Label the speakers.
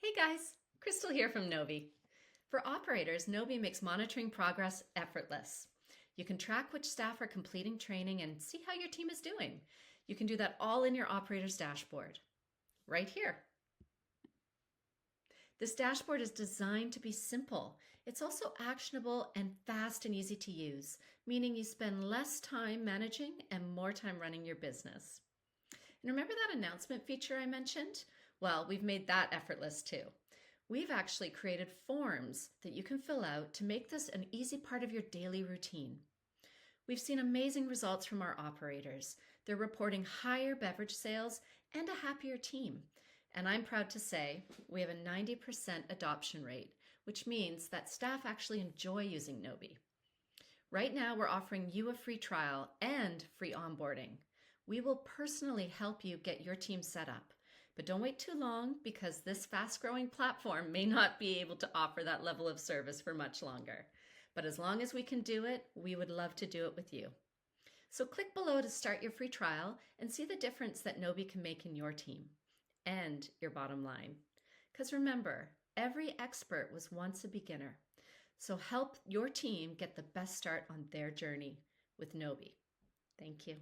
Speaker 1: Hey guys, Crystal here from Knowbie. For operators, Knowbie makes monitoring progress effortless. You can track which staff are completing training and see how your team is doing. You can do that all in your operator's dashboard, right here. This dashboard is designed to be simple. It's also actionable and fast and easy to use, meaning you spend less time managing and more time running your business. And remember that announcement feature I mentioned? Well, we've made that effortless too. We've actually created forms that you can fill out to make this an easy part of your daily routine. We've seen amazing results from our operators. They're reporting higher beverage sales and a happier team. And I'm proud to say we have a 90% adoption rate, which means that staff actually enjoy using Knowbie. Right now, we're offering you a free trial and free onboarding. We will personally help you get your team set up. But don't wait too long because this fast-growing platform may not be able to offer that level of service for much longer. But as long as we can do it, we would love to do it with you. So click below to start your free trial and see the difference that Knowbie can make in your team and your bottom line. Because remember, every expert was once a beginner. So help your team get the best start on their journey with Knowbie. Thank you.